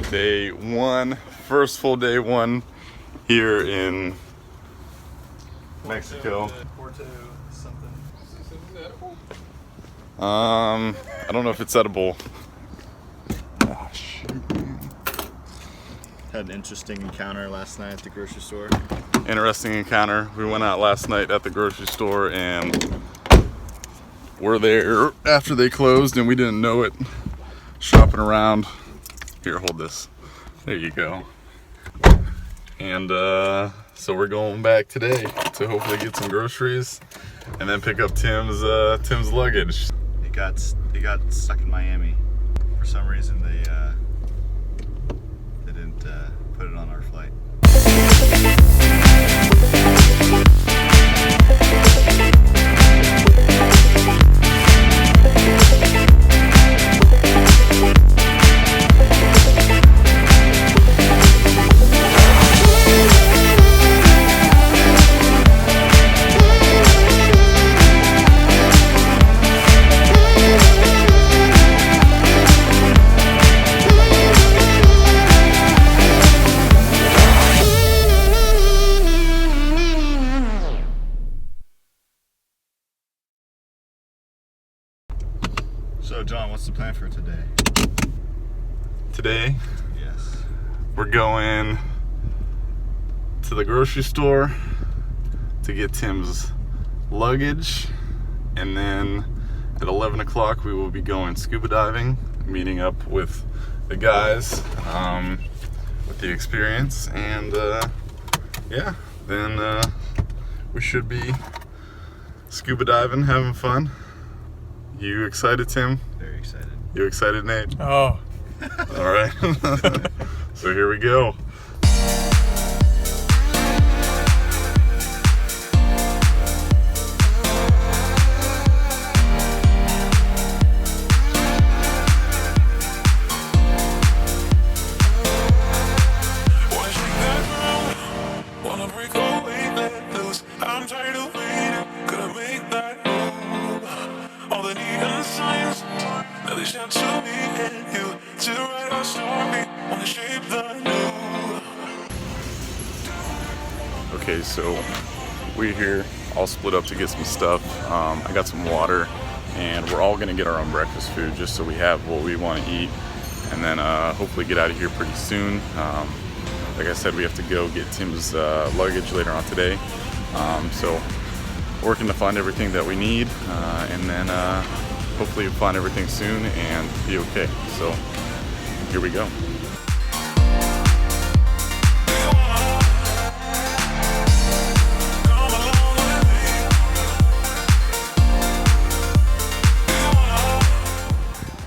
Day one, first full day one here in Mexico. Porto something. I don't know if it's edible. Oh, shoot, man. Had an interesting encounter last night at the grocery store. Interesting encounter. We went out last night at the grocery store and we're there after they closed and we didn't know it. Shopping around. Here, hold this. There you go. And so we're going back today to hopefully get some groceries and then pick up Tim's luggage. They got stuck in Miami. For some reason they didn't put it on our flight. So John, what's the plan for today? Today, Yes. we're going to the grocery store to get Tim's luggage, and then at 11 o'clock we will be going scuba diving, meeting up with the guys with the experience, and yeah, then we should be scuba diving, having fun. You excited, Tim? Very excited. You excited, Nate? Oh. All right. So here we go. Okay, so we're here all split up to get some stuff. I got some water, and we're all gonna get our own breakfast food just so we have what we want to eat, and then hopefully get out of here pretty soon. Like I said, we have to go get Tim's luggage later on today, so working to find everything that we need, and then hopefully find everything soon and be okay. So here we go.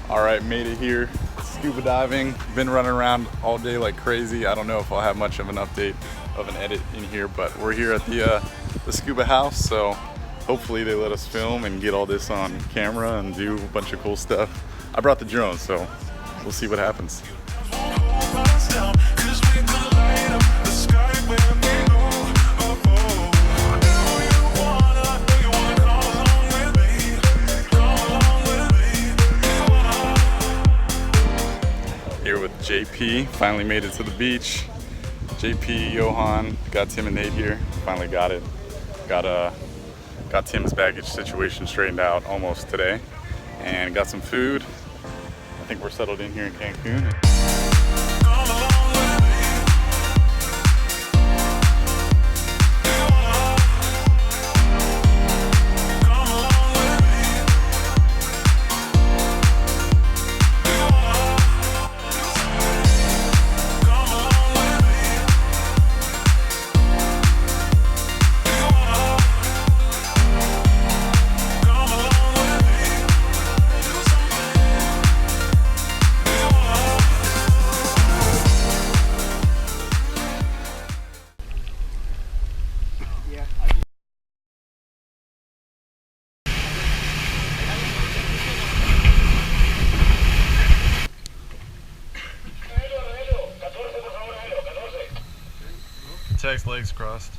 All right, made it here, scuba diving. Been running around all day like crazy. I don't know if I'll have much of an update of an edit in here, but we're here at the scuba house, so hopefully they let us film and get all this on camera and do a bunch of cool stuff. I brought the drone, so we'll see what happens. Here with JP, finally made it to the beach. JP, Johan, got Tim and Nate here. Finally got it. Got Tim's baggage situation straightened out almost today, and got some food. I think we're settled in here in Cancun. Text legs crossed.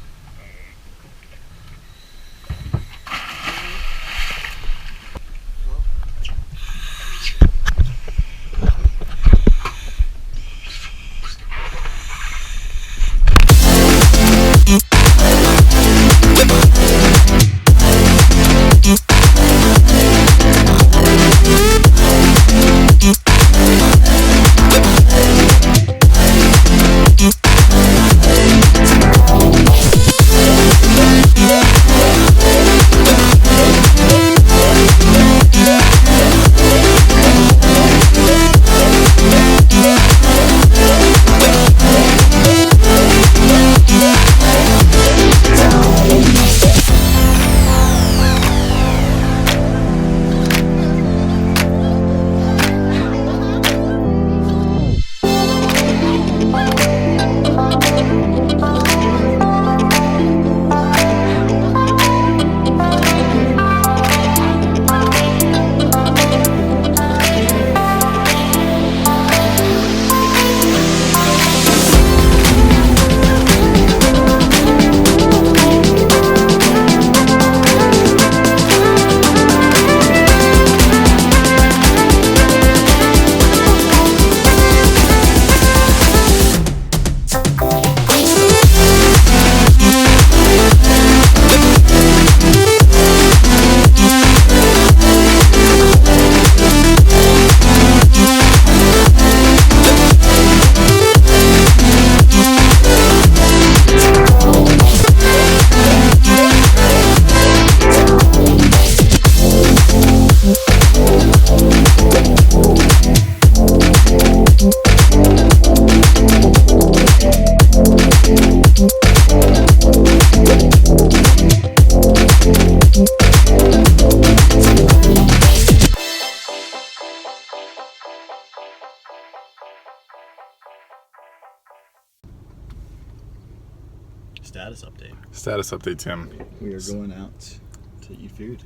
status update. Status update, Tim. We are going out to eat food.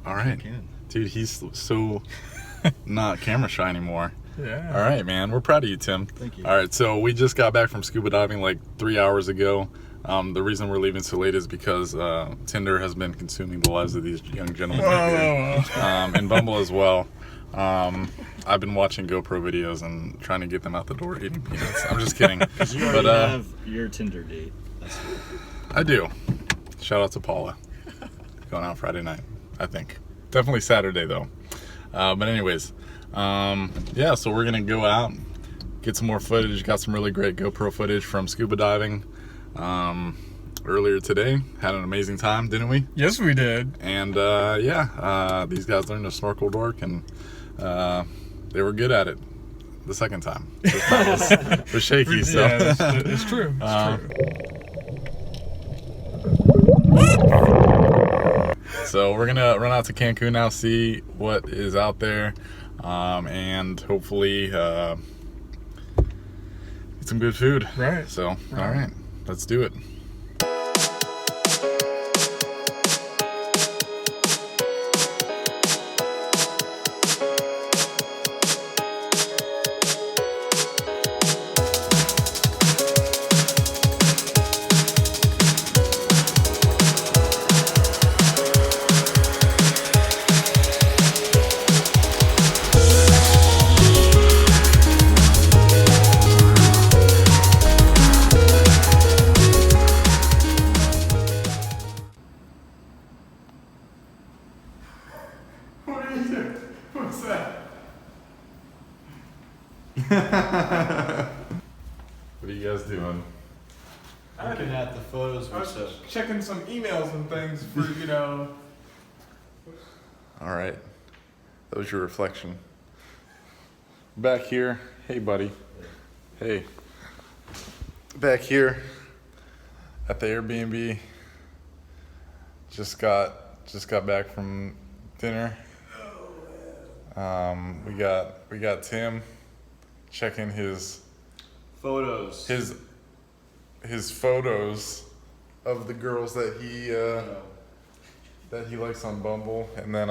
All right. Cancun. Dude, he's so not camera shy anymore. Yeah. All right, man. We're proud of you, Tim. Thank you. All right, so we just got back from scuba diving like 3 hours ago. The reason we're leaving so late is because Tinder has been consuming the lives of these young gentlemen right here. And Bumble as well. I've been watching GoPro videos and trying to get them out the door eating peanuts. I'm just kidding. You already have your Tinder date. That's cool. I do. Shout out to Paula. Going out Friday night, I think. Definitely Saturday though. But anyways, yeah, so we're gonna go out, get some more footage. Got some really great GoPro footage from scuba diving earlier today. Had an amazing time, didn't we? Yes, we did. And these guys learned to snorkel dork, and they were good at it the second time. It was shaky, so. Yeah, it's true. It's true. So we're gonna run out to Cancun now, see what is out there, and hopefully get some good food. Right. So, all right, let's do it. What are you doing? What's that? What are you guys doing? Looking at the photos I we was took. checking some emails and things for, All right, that was your reflection. Back here, hey buddy, hey. Back here at the Airbnb. Just got back from dinner. We got Tim checking his Photos. his photos of the girls that he likes on Bumble, and then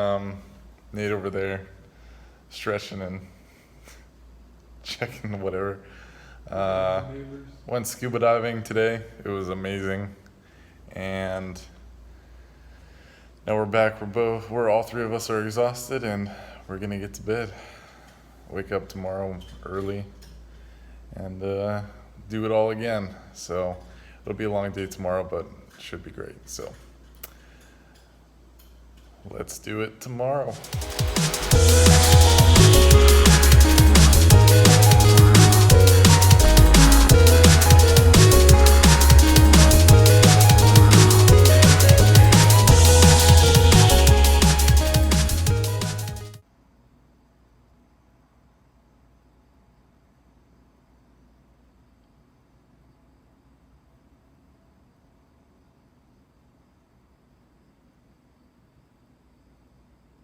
Nate over there stretching and checking whatever. Went scuba diving today. It was amazing, and now we're back. We're all three of us are exhausted, and we're gonna get to bed. Wake up tomorrow early, and do it all again. So it'll be a long day tomorrow, but it should be great. So let's do it tomorrow.